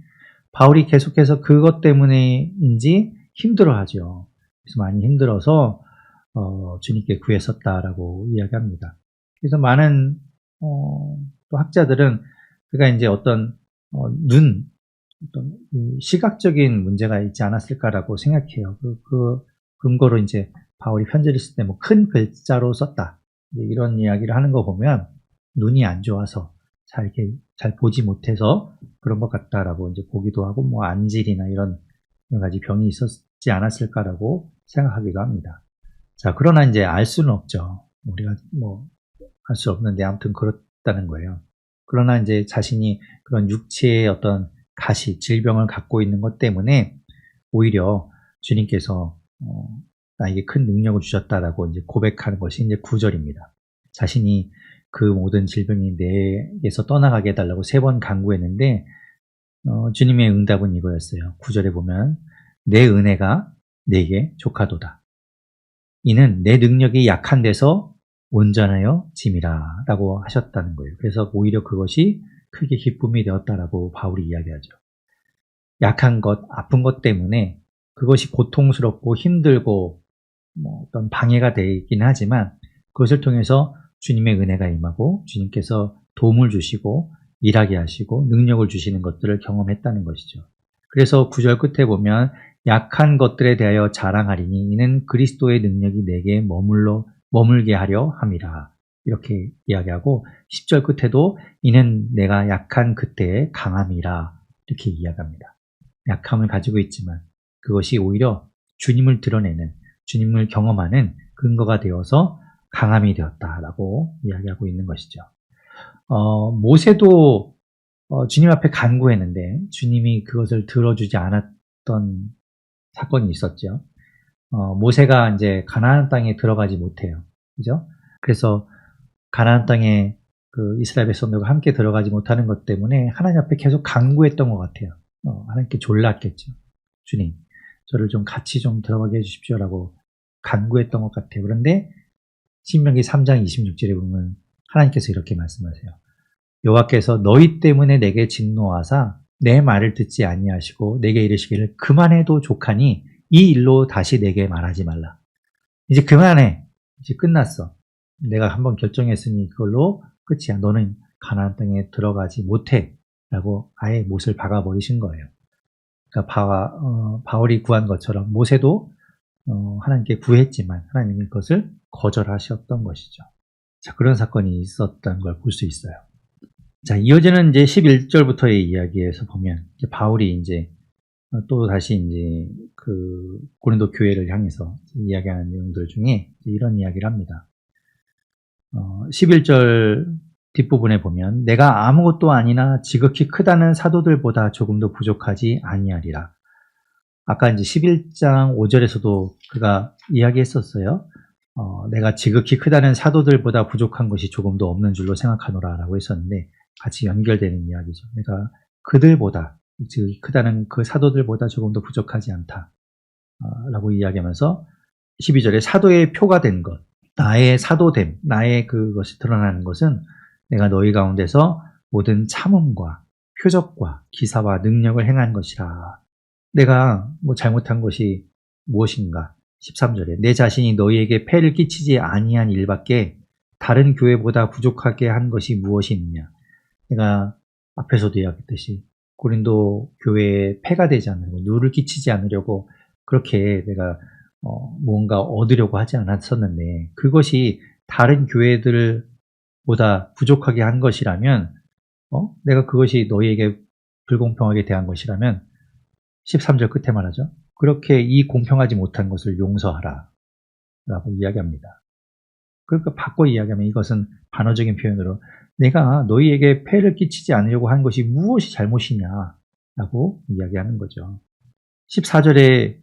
Speaker 1: 바울이 계속해서 그것 때문에인지 힘들어하죠. 그래서 많이 힘들어서 주님께 구했었다라고 이야기합니다. 그래서 많은 또 학자들은 그가 이제 어떤 어떤 시각적인 문제가 있지 않았을까라고 생각해요. 그 근거로 이제 바울이 편지를 쓸 때 큰 글자로 썼다. 이런 이야기를 하는 거 보면 눈이 안 좋아서 잘 보지 못해서 그런 것 같다라고 이제 보기도 하고 안질이나 이런 여러 가지 병이 있었지 않았을까라고 생각하기도 합니다. 자, 그러나 이제 알 수는 없죠. 우리가 알 수 없는데 아무튼 그렇다는 거예요. 그러나 이제 자신이 그런 육체의 어떤 가시, 질병을 갖고 있는 것 때문에 오히려 주님께서 나에게 큰 능력을 주셨다라고 이제 고백하는 것이 이제 9절입니다. 자신이 그 모든 질병이 내게서 떠나가게 해달라고 3번 간구했는데 주님의 응답은 이거였어요. 9절에 보면 내 은혜가 내게 족하도다. 이는 내 능력이 약한 데서 온전하여 짐이라 라고 하셨다는 거예요. 그래서 오히려 그것이 크게 기쁨이 되었다라고 바울이 이야기하죠. 약한 것, 아픈 것 때문에 그것이 고통스럽고 힘들고 어떤 방해가 되긴 하지만 그것을 통해서 주님의 은혜가 임하고 주님께서 도움을 주시고 일하게 하시고 능력을 주시는 것들을 경험했다는 것이죠. 그래서 9절 끝에 보면 약한 것들에 대하여 자랑하리니 이는 그리스도의 능력이 내게 머물게 하려 함이라. 이렇게 이야기하고 10절 끝에도 이는 내가 약한 그때의 강함이라 이렇게 이야기합니다. 약함을 가지고 있지만 그것이 오히려 주님을 드러내는 주님을 경험하는 근거가 되어서 강함이 되었다라고 이야기하고 있는 것이죠. 모세도 주님 앞에 간구했는데 주님이 그것을 들어주지 않았던 사건이 있었죠. 모세가 이제 가나안 땅에 들어가지 못해요. 그죠? 그래서 가나안 땅에 그 이스라엘 백성들과 함께 들어가지 못하는 것 때문에 하나님 앞에 계속 간구했던 것 같아요. 하나님께 졸랐겠죠. 주님, 저를 좀 같이 좀 들어가게 해주십시오라고 간구했던 것 같아요. 그런데 신명기 3장 26절에 보면 하나님께서 이렇게 말씀하세요. 여호와께서 너희 때문에 내게 진노하사 내 말을 듣지 아니하시고 내게 이르시기를 그만해도 족하니 이 일로 다시 내게 말하지 말라. 이제 그만해. 이제 끝났어. 내가 한번 결정했으니 그걸로 끝이야. 너는 가나안 땅에 들어가지 못해. 라고 아예 못을 박아버리신 거예요. 그러니까 바울이 구한 것처럼 모세도 하나님께 구했지만 하나님이 그것을 거절하셨던 것이죠. 자, 그런 사건이 있었다는 걸 볼 수 있어요. 자, 이어지는 이제 11절부터의 이야기에서 보면 이제 바울이 이제 또 다시 이제 그 고린도 교회를 향해서 이야기하는 내용들 중에 이런 이야기를 합니다. 11절 뒷부분에 보면 내가 아무것도 아니나 지극히 크다는 사도들보다 조금도 부족하지 아니하리라. 아까 이제 11장 5절에서도 그가 이야기했었어요. 내가 지극히 크다는 사도들보다 부족한 것이 조금도 없는 줄로 생각하노라 라고 했었는데 같이 연결되는 이야기죠. 내가 그들보다 지극히 크다는 그 사도들보다 조금도 부족하지 않다 라고 이야기하면서 12절에 사도의 표가 된 것, 나의 사도됨, 나의 그것이 드러나는 것은 내가 너희 가운데서 모든 참음과 표적과 기사와 능력을 행한 것이라. 내가 뭐 잘못한 것이 무엇인가? 13절에 내 자신이 너희에게 폐를 끼치지 아니한 일밖에 다른 교회보다 부족하게 한 것이 무엇이 있느냐? 내가 앞에서도 이야기했듯이 고린도 교회에 폐가 되지 않으려고 누를 끼치지 않으려고 그렇게 내가 뭔가 얻으려고 하지 않았었는데 그것이 다른 교회들보다 부족하게 한 것이라면 내가 그것이 너희에게 불공평하게 대한 것이라면 13절 끝에 말하죠. 그렇게 이 공평하지 못한 것을 용서하라 라고 이야기합니다. 그러니까 바꿔 이야기하면 이것은 반어적인 표현으로 내가 너희에게 폐를 끼치지 않으려고 한 것이 무엇이 잘못이냐 라고 이야기하는 거죠. 14절에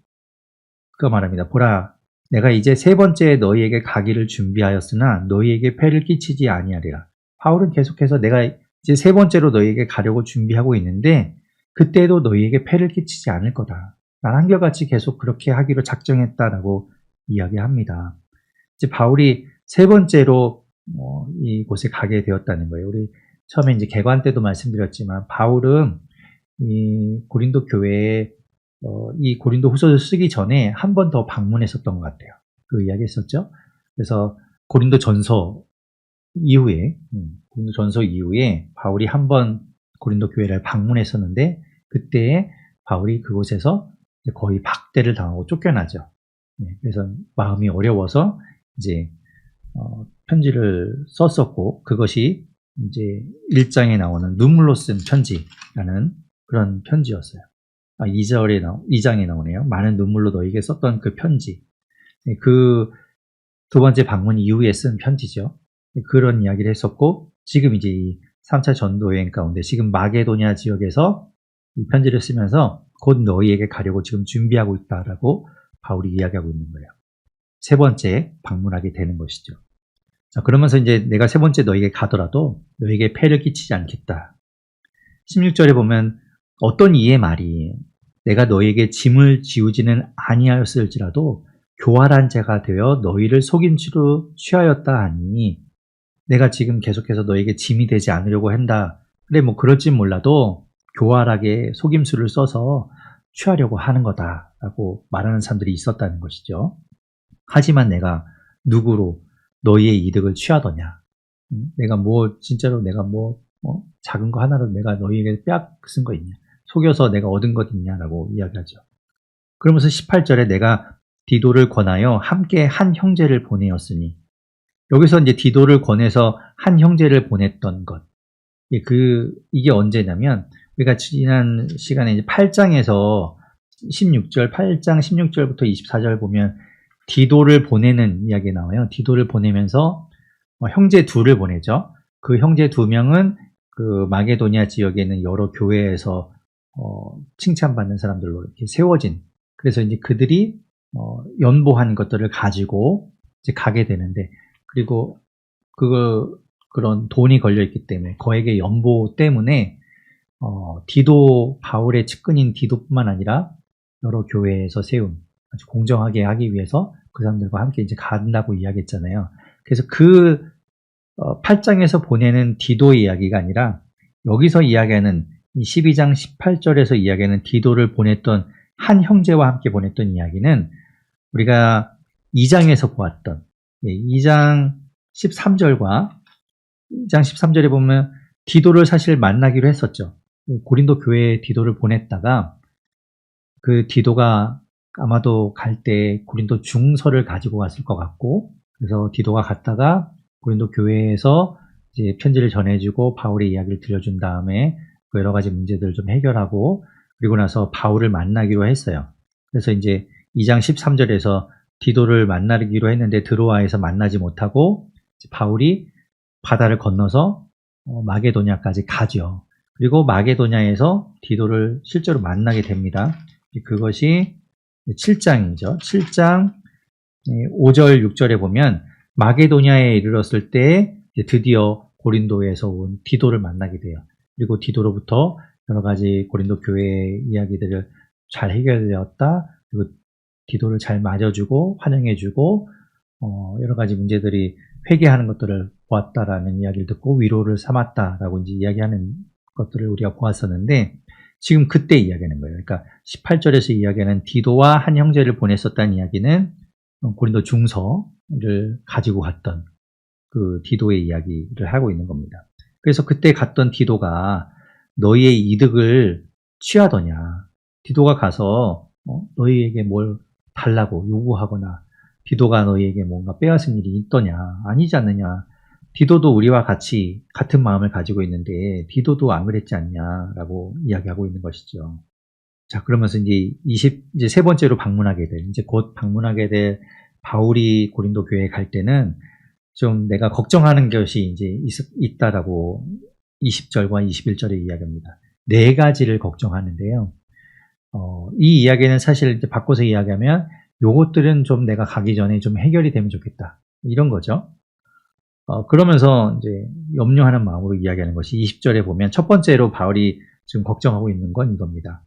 Speaker 1: 그가 말합니다. 보라, 내가 이제 세 번째 너희에게 가기를 준비하였으나 너희에게 폐를 끼치지 아니하리라. 바울은 계속해서 내가 이제 세 번째로 너희에게 가려고 준비하고 있는데 그때도 너희에게 폐를 끼치지 않을 거다. 난 한결같이 계속 그렇게 하기로 작정했다라고 이야기합니다. 이제 바울이 세 번째로 이곳에 가게 되었다는 거예요. 우리 처음에 이제 개관 때도 말씀드렸지만 바울은 이 고린도 교회에 이 고린도 후서를 쓰기 전에 한 번 더 방문했었던 것 같아요. 그 이야기 했었죠. 그래서 고린도 전서 이후에 바울이 한 번 고린도 교회를 방문했었는데 그때 바울이 그곳에서 거의 박대를 당하고 쫓겨나죠. 그래서 마음이 어려워서 이제 편지를 썼었고 그것이 이제 1장에 나오는 눈물로 쓴 편지라는 그런 편지였어요. 2장에 나오네요. 많은 눈물로 너에게 썼던 그 편지. 그 두 번째 방문 이후에 쓴 편지죠. 그런 이야기를 했었고 지금 이제 이 3차 전도 여행 가운데 지금 마게도냐 지역에서 이 편지를 쓰면서 곧 너희에게 가려고 지금 준비하고 있다라고 바울이 이야기하고 있는 거예요. 세 번째 방문하게 되는 것이죠. 자, 그러면서 이제 내가 세 번째 너희에게 가더라도 너희에게 폐를 끼치지 않겠다. 16절에 보면 어떤 이의 말이 내가 너희에게 짐을 지우지는 아니하였을지라도 교활한 자가 되어 너희를 속임수로 취하였다 하니 내가 지금 계속해서 너에게 짐이 되지 않으려고 한다. 그래 뭐 그럴진 몰라도 교활하게 속임수를 써서 취하려고 하는 거다라고 말하는 사람들이 있었다는 것이죠. 하지만 내가 누구로 너희의 이득을 취하더냐? 내가 진짜로 내가 작은 거 하나로 내가 너희에게 빼앗은 거 있냐? 속여서 내가 얻은 것 있냐라고 이야기하죠. 그러면서 18절에 내가 디도를 권하여 함께 한 형제를 보내었으니 여기서 이제 디도를 권해서 한 형제를 보냈던 것. 이게 언제냐면 우리가 지난 시간에 이제 8장 16절부터 24절 보면 디도를 보내는 이야기 나와요. 디도를 보내면서 형제 둘을 보내죠. 그 형제 두 명은 그 마게도냐 지역에 있는 여러 교회에서 칭찬받는 사람들로 이렇게 세워진. 그래서 이제 그들이 연보한 것들을 가지고 이제 가게 되는데 그리고 그런 돈이 걸려 있기 때문에 거액의 연보 때문에 디도, 바울의 측근인 디도뿐만 아니라 여러 교회에서 세운 아주 공정하게 하기 위해서 그 사람들과 함께 이제 간다고 이야기했잖아요. 그래서 그 8장에서 보내는 디도의 이야기가 아니라 여기서 이야기하는 12장 18절에서 이야기하는 디도를 보냈던 한 형제와 함께 보냈던 이야기는 우리가 2장에서 보았던 2장 13절과 2장 13절에 보면 디도를 사실 만나기로 했었죠. 고린도 교회에 디도를 보냈다가 그 디도가 아마도 갈 때 고린도 중서를 가지고 갔을 것 같고, 그래서 디도가 갔다가 고린도 교회에서 이제 편지를 전해주고 바울의 이야기를 들려준 다음에 그 여러 가지 문제들을 좀 해결하고, 그리고 나서 바울을 만나기로 했어요. 그래서 이제 2장 13절에서 디도를 만나기로 했는데 드로아에서 만나지 못하고 바울이 바다를 건너서 마게도냐까지 가죠. 그리고 마게도냐에서 디도를 실제로 만나게 됩니다. 그것이 7장이죠. 7장 5절, 6절에 보면 마게도냐에 이르렀을 때 드디어 고린도에서 온 디도를 만나게 돼요. 그리고 디도로부터 여러 가지 고린도 교회의 이야기들을 잘 해결되었다. 그리고 디도를 잘 맞아주고 환영해주고 여러 가지 문제들이 회개하는 것들을 보았다라는 이야기를 듣고 위로를 삼았다라고 이제 이야기하는 것들을 우리가 보았었는데, 지금 그때 이야기하는 거예요. 그러니까 18절에서 이야기하는 디도와 한 형제를 보냈었다는 이야기는 고린도 중서를 가지고 갔던 그 디도의 이야기를 하고 있는 겁니다. 그래서 그때 갔던 디도가 너희의 이득을 취하더냐, 디도가 가서 너희에게 뭘 달라고 요구하거나 디도가 너희에게 뭔가 빼앗은 일이 있더냐, 아니지 않느냐. 디도도 우리와 같이 같은 마음을 가지고 있는데 디도도 안 그랬지 않냐라고 이야기하고 있는 것이죠. 자, 그러면서 이제 세 번째로 방문하게 될, 이제 곧 방문하게 될 바울이 고린도 교회에 갈 때는 좀 내가 걱정하는 것이 이제 있다라고 20절과 21절에 이야기합니다. 네 가지를 걱정하는데요. 이 이야기는 사실 이제 바꿔서 이야기하면 요것들은 좀 내가 가기 전에 좀 해결이 되면 좋겠다, 이런 거죠. 그러면서 이제 염려하는 마음으로 이야기하는 것이 20절에 보면 첫 번째로 바울이 지금 걱정하고 있는 건 이겁니다.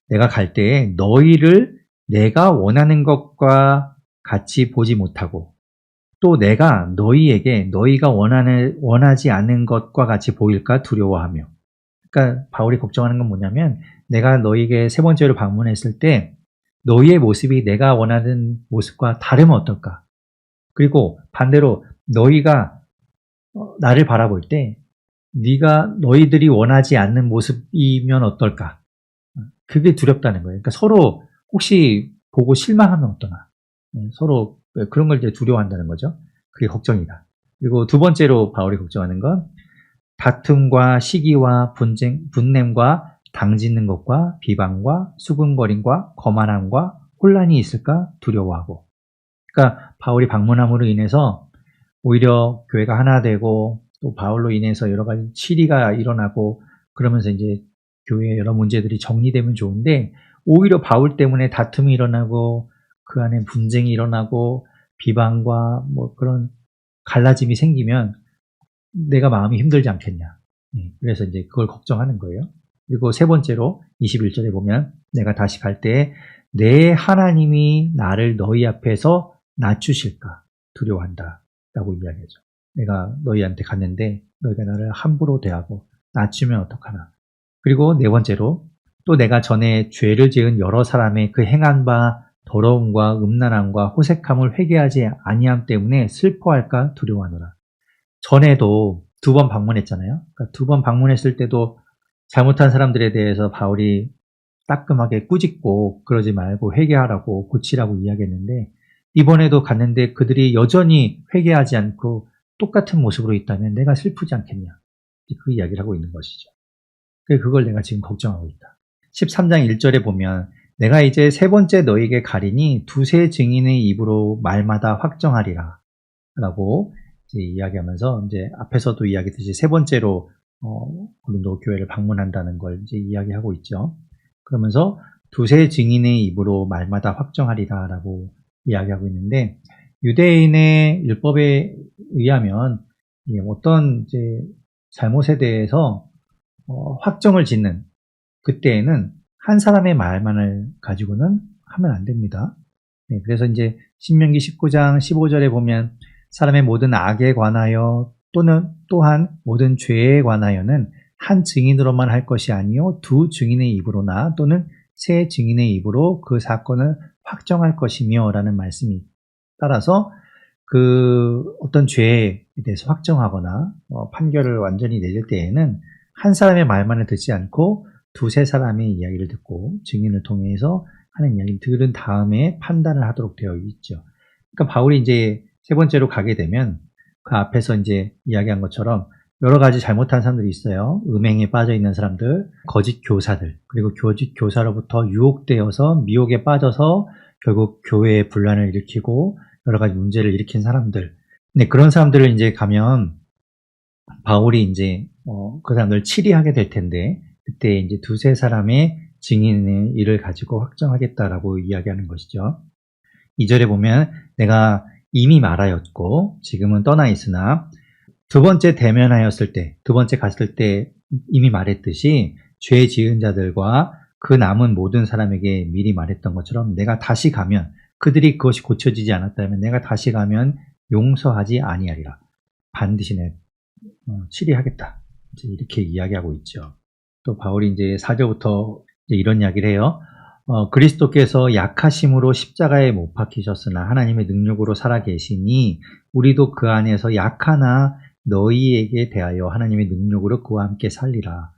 Speaker 1: 내가 갈 때에 너희를 내가 원하는 것과 같이 보지 못하고 또 내가 너희에게 너희가 원하지 않는 것과 같이 보일까 두려워하며. 그러니까 바울이 걱정하는 건 뭐냐면, 내가 너희에게 세 번째로 방문했을 때 너희의 모습이 내가 원하는 모습과 다르면 어떨까? 그리고 반대로 너희가 나를 바라볼 때 너희들이 원하지 않는 모습이면 어떨까? 그게 두렵다는 거예요. 그러니까 서로 혹시 보고 실망하면 어떠나, 서로 그런 걸 이제 두려워한다는 거죠. 그게 걱정이다. 그리고 두 번째로 바울이 걱정하는 건 다툼과 시기와 분냄과 당짓는 것과 비방과 수군거림과 거만함과 혼란이 있을까 두려워하고. 그러니까 바울이 방문함으로 인해서 오히려 교회가 하나 되고 또 바울로 인해서 여러 가지 치리가 일어나고 그러면서 이제 교회의 여러 문제들이 정리되면 좋은데, 오히려 바울 때문에 다툼이 일어나고 그 안에 분쟁이 일어나고 비방과 뭐 그런 갈라짐이 생기면 내가 마음이 힘들지 않겠냐. 그래서 이제 그걸 걱정하는 거예요. 그리고 세 번째로 21절에 보면 내가 다시 갈 때에 내 하나님이 나를 너희 앞에서 낮추실까 두려워한다 라고 이야기하죠. 내가 너희한테 갔는데 너희가 나를 함부로 대하고 낮추면 어떡하나. 그리고 네 번째로 또 내가 전에 죄를 지은 여러 사람의 그 행한 바 더러움과 음란함과 호색함을 회개하지 아니함 때문에 슬퍼할까 두려워하노라. 전에도 두 번 방문했잖아요. 그러니까 두 번 방문했을 때도 잘못한 사람들에 대해서 바울이 따끔하게 꾸짖고 그러지 말고 회개하라고 고치라고 이야기했는데, 이번에도 갔는데 그들이 여전히 회개하지 않고 똑같은 모습으로 있다면 내가 슬프지 않겠냐. 그 이야기를 하고 있는 것이죠. 그걸 내가 지금 걱정하고 있다. 13장 1절에 보면 내가 이제 세 번째 너에게 가리니 두세 증인의 입으로 말마다 확정하리라 라고 이제 이야기하면서, 이제 앞에서도 이야기했듯이 세 번째로 고린도 교회를 방문한다는 걸 이제 이야기하고 있죠. 그러면서 두세 증인의 입으로 말마다 확정하리라 라고 이야기하고 있는데, 유대인의 율법에 의하면 어떤 이제 잘못에 대해서 확정을 짓는 그때에는 한 사람의 말만을 가지고는 하면 안 됩니다. 네, 그래서 이제 신명기 19장 15절에 보면 사람의 모든 악에 관하여 또한 모든 죄에 관하여는 한 증인으로만 할 것이 아니요 두 증인의 입으로나 또는 세 증인의 입으로 그 사건을 확정할 것이며 라는 말씀이 따라서 그 어떤 죄에 대해서 확정하거나 판결을 완전히 내릴 때에는 한 사람의 말만을 듣지 않고 두세 사람의 이야기를 듣고 증인을 통해서 하는 이야기를 들은 다음에 판단을 하도록 되어 있죠. 그러니까 바울이 이제 세 번째로 가게 되면 그 앞에서 이제 이야기한 것처럼 여러 가지 잘못한 사람들이 있어요. 음행에 빠져 있는 사람들, 거짓 교사들, 그리고 거짓 교사로부터 유혹되어서 미혹에 빠져서 결국 교회에 분란을 일으키고 여러 가지 문제를 일으킨 사람들. 네, 그런 사람들을 이제 가면 바울이 이제 그 사람들을 치리하게 될 텐데 그때 이제 두세 사람의 증인의 일을 가지고 확정하겠다라고 이야기하는 것이죠. 2절에 보면 내가 이미 말하였고 지금은 떠나 있으나 두 번째 대면하였을 때, 두 번째 갔을 때 이미 말했듯이 죄 지은 자들과 그 남은 모든 사람에게 미리 말했던 것처럼 내가 다시 가면 그들이 그것이 고쳐지지 않았다면 내가 다시 가면 용서하지 아니하리라. 반드시 내 치리하겠다. 이제 이렇게 이야기하고 있죠. 또 바울이 이제 4절부터 이런 이야기를 해요. 그리스도께서 약하심으로 십자가에 못 박히셨으나 하나님의 능력으로 살아계시니 우리도 그 안에서 약하나 너희에게 대하여 하나님의 능력으로 그와 함께 살리라.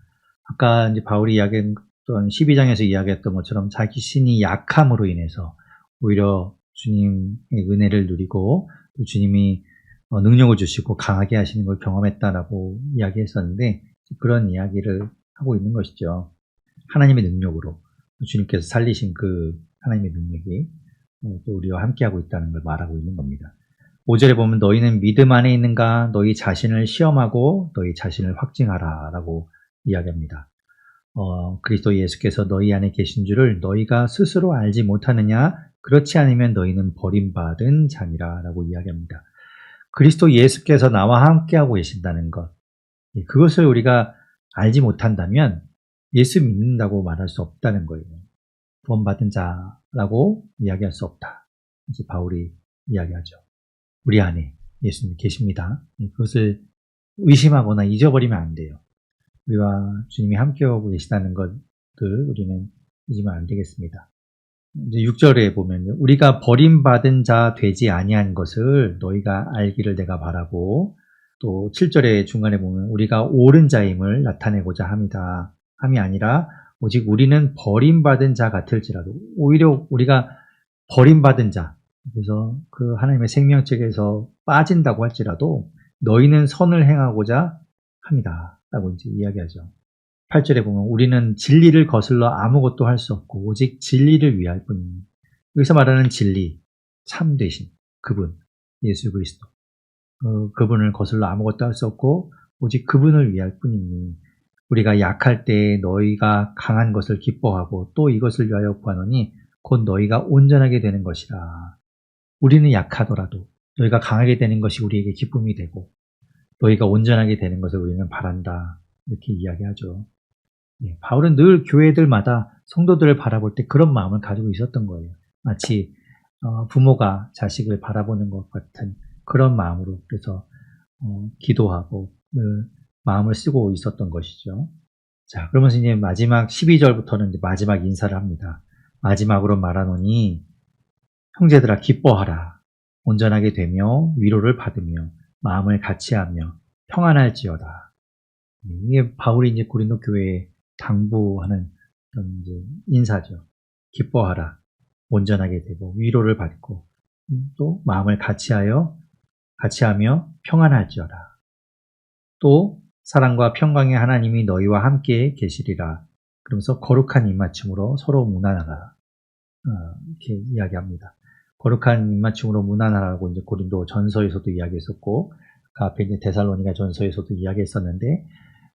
Speaker 1: 아까 이제 바울이 이야기했던 12장에서 이야기했던 것처럼 자기 신이 약함으로 인해서 오히려 주님의 은혜를 누리고 또 주님이 능력을 주시고 강하게 하시는 걸 경험했다라고 이야기했었는데 그런 이야기를 하고 있는 것이죠. 하나님의 능력으로 주님께서 살리신 그 하나님의 능력이 또 우리와 함께하고 있다는 걸 말하고 있는 겁니다. 5절에 보면 너희는 믿음 안에 있는가 너희 자신을 시험하고 너희 자신을 확증하라 라고 이야기합니다. 그리스도 예수께서 너희 안에 계신 줄을 너희가 스스로 알지 못하느냐 그렇지 않으면 너희는 버림받은 자니라 라고 이야기합니다. 그리스도 예수께서 나와 함께하고 계신다는 것 그것을 우리가 알지 못한다면 예수 믿는다고 말할 수 없다는 거예요. 구원받은 자라고 이야기할 수 없다. 이제 바울이 이야기하죠. 우리 안에 예수님 계십니다. 그것을 의심하거나 잊어버리면 안 돼요. 우리와 주님이 함께하고 계시다는 것을 우리는 잊으면 안 되겠습니다. 이제 6절에 보면 우리가 버림받은 자 되지 아니한 것을 너희가 알기를 내가 바라고 또 7절의 중간에 보면 우리가 옳은 자임을 나타내고자 함이 아니라 오직 우리는 버림받은 자 같을지라도 오히려 우리가 버림받은 자 그래서 그 하나님의 생명책에서 빠진다고 할지라도 너희는 선을 행하고자 합니다 라고 이제 이야기하죠. 8절에 보면 우리는 진리를 거슬러 아무것도 할 수 없고 오직 진리를 위할 뿐이니 여기서 말하는 진리 참되신 그분 예수 그리스도 그분을 거슬러 아무것도 할 수 없고 오직 그분을 위할 뿐이니 우리가 약할 때 너희가 강한 것을 기뻐하고 또 이것을 위하여 구하노니 곧 너희가 온전하게 되는 것이라. 우리는 약하더라도 너희가 강하게 되는 것이 우리에게 기쁨이 되고 너희가 온전하게 되는 것을 우리는 바란다. 이렇게 이야기하죠. 네, 바울은 늘 교회들마다 성도들을 바라볼 때 그런 마음을 가지고 있었던 거예요. 마치 부모가 자식을 바라보는 것 같은 그런 마음으로 그래서 기도하고 늘 마음을 쓰고 있었던 것이죠. 자, 그러면서 이제 마지막 12절부터는 이제 마지막 인사를 합니다. 마지막으로 말하노니 형제들아 기뻐하라. 온전하게 되며 위로를 받으며 마음을 같이하며 평안할지어다. 이게 바울이 이제 고린도 교회에 당부하는 그런 이제 인사죠. 기뻐하라. 온전하게 되고 위로를 받고 또 마음을 같이하며 평안할지어다. 또 사랑과 평강의 하나님이 너희와 함께 계시리라. 그러면서 거룩한 입맞춤으로 서로 무난하라. 이렇게 이야기합니다. 거룩한 입맞춤으로 무난하라고 이제 고린도 전서에서도 이야기했었고, 그 앞에 이제 데살로니가 전서에서도 이야기했었는데,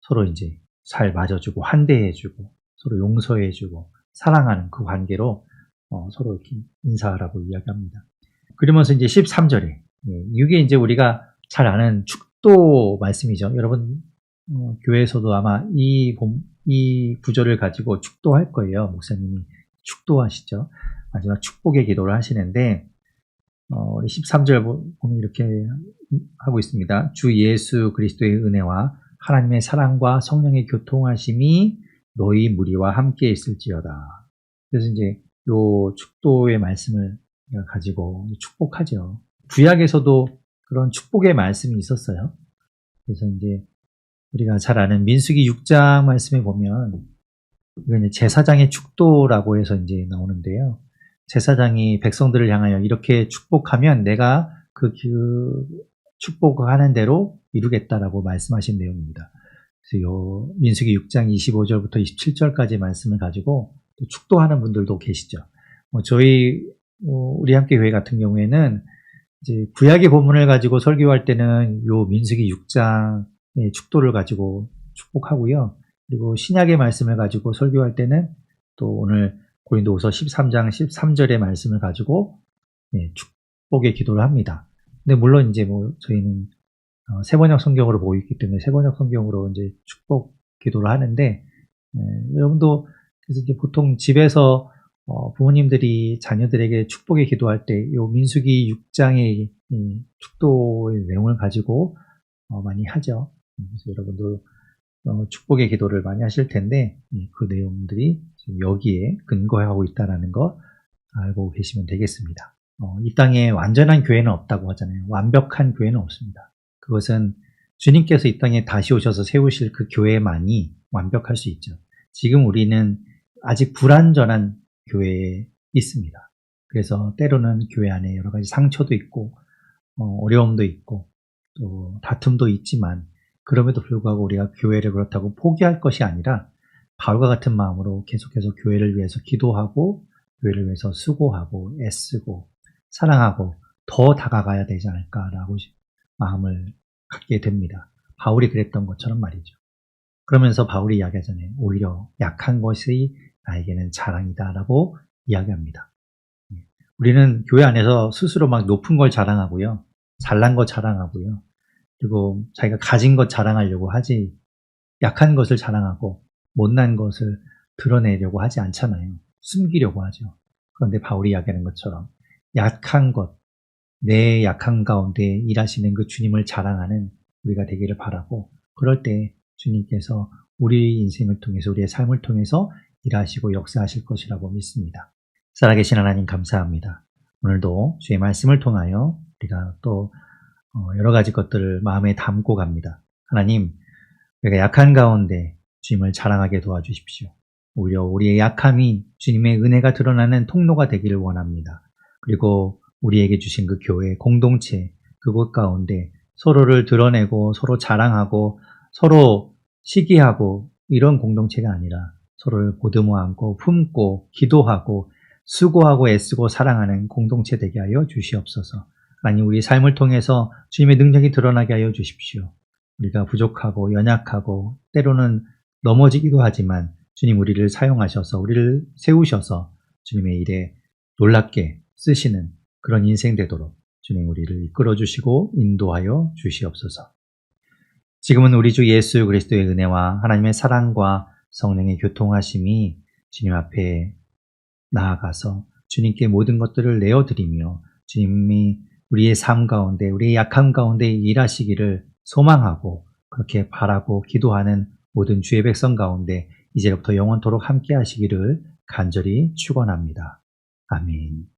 Speaker 1: 서로 이제 잘 맞아주고, 환대해주고, 서로 용서해주고, 사랑하는 그 관계로 서로 이렇게 인사하라고 이야기합니다. 그러면서 이제 13절에, 이게 이제 우리가 잘 아는 축도 말씀이죠. 여러분, 교회에서도 아마 이 구절을 가지고 축도할 거예요. 목사님이 축도하시죠. 마지막 축복의 기도를 하시는데 우리 13절 보면 이렇게 하고 있습니다. 주 예수 그리스도의 은혜와 하나님의 사랑과 성령의 교통하심이 너희 무리와 함께 있을지어다. 그래서 이제 요 축도의 말씀을 가지고 축복하죠. 구약에서도 그런 축복의 말씀이 있었어요. 그래서 이제 우리가 잘 아는 민수기 6장 말씀에 보면 이건 이제 제사장의 축도라고 해서 이제 나오는데요. 제사장이 백성들을 향하여 이렇게 축복하면 내가 그 축복하는 대로 이루겠다라고 말씀하신 내용입니다. 그래서 요 민수기 6장 25절부터 27절까지 말씀을 가지고 축도하는 분들도 계시죠. 우리 함께 교회 같은 경우에는 이제 구약의 본문을 가지고 설교할 때는 요 민수기 6장의 축도를 가지고 축복하고요. 그리고 신약의 말씀을 가지고 설교할 때는 또 오늘 고린도후서 13장 13절의 말씀을 가지고 축복의 기도를 합니다. 근데 물론 이제 저희는 세번역 성경으로 보고 있기 때문에 세번역 성경으로 이제 축복 기도를 하는데 여러분도 그래서 이제 보통 집에서 부모님들이 자녀들에게 축복의 기도할 때 요 민수기 6장의 축도의 내용을 가지고 많이 하죠. 그래서 여러분도 축복의 기도를 많이 하실 텐데 그 내용들이 지금 여기에 근거하고 있다는 거 알고 계시면 되겠습니다. 이 땅에 완전한 교회는 없다고 하잖아요. 완벽한 교회는 없습니다. 그것은 주님께서 이 땅에 다시 오셔서 세우실 그 교회만이 완벽할 수 있죠. 지금 우리는 아직 불완전한 교회에 있습니다. 그래서 때로는 교회 안에 여러 가지 상처도 있고 어려움도 있고 또 다툼도 있지만 그럼에도 불구하고 우리가 교회를 그렇다고 포기할 것이 아니라 바울과 같은 마음으로 계속해서 교회를 위해서 기도하고 교회를 위해서 수고하고 애쓰고 사랑하고 더 다가가야 되지 않을까라고 마음을 갖게 됩니다. 바울이 그랬던 것처럼 말이죠. 그러면서 바울이 이야기하잖아요. 오히려 약한 것이 나에게는 자랑이다라고 이야기합니다. 우리는 교회 안에서 스스로 막 높은 걸 자랑하고요. 잘난 것 자랑하고요. 그리고 자기가 가진 것 자랑하려고 하지 약한 것을 자랑하고 못난 것을 드러내려고 하지 않잖아요. 숨기려고 하죠. 그런데 바울이 이야기하는 것처럼 약한 것, 내 약한 가운데 일하시는 그 주님을 자랑하는 우리가 되기를 바라고 그럴 때 주님께서 우리 인생을 통해서 우리의 삶을 통해서 일하시고 역사하실 것이라고 믿습니다. 살아계신 하나님 감사합니다. 오늘도 주의 말씀을 통하여 우리가 또 여러 가지 것들을 마음에 담고 갑니다. 하나님, 우리가 약한 가운데 주님을 자랑하게 도와주십시오. 오히려 우리의 약함이 주님의 은혜가 드러나는 통로가 되기를 원합니다. 그리고 우리에게 주신 그 교회 공동체 그곳 가운데 서로를 드러내고 서로 자랑하고 서로 시기하고 이런 공동체가 아니라 서로를 보듬어 안고 품고 기도하고 수고하고 애쓰고 사랑하는 공동체 되게 하여 주시옵소서. 하나님 우리 삶을 통해서 주님의 능력이 드러나게 하여 주십시오. 우리가 부족하고 연약하고 때로는 넘어지기도 하지만 주님 우리를 사용하셔서 우리를 세우셔서 주님의 일에 놀랍게 쓰시는 그런 인생 되도록 주님 우리를 이끌어 주시고 인도하여 주시옵소서. 지금은 우리 주 예수 그리스도의 은혜와 하나님의 사랑과 성령의 교통하심이 주님 앞에 나아가서 주님께 모든 것들을 내어드리며 주님이 우리의 삶 가운데 우리의 약함 가운데 일하시기를 소망하고 그렇게 바라고 기도하는 모든 주의 백성 가운데 이제부터 영원토록 함께 하시기를 간절히 축원합니다. 아멘.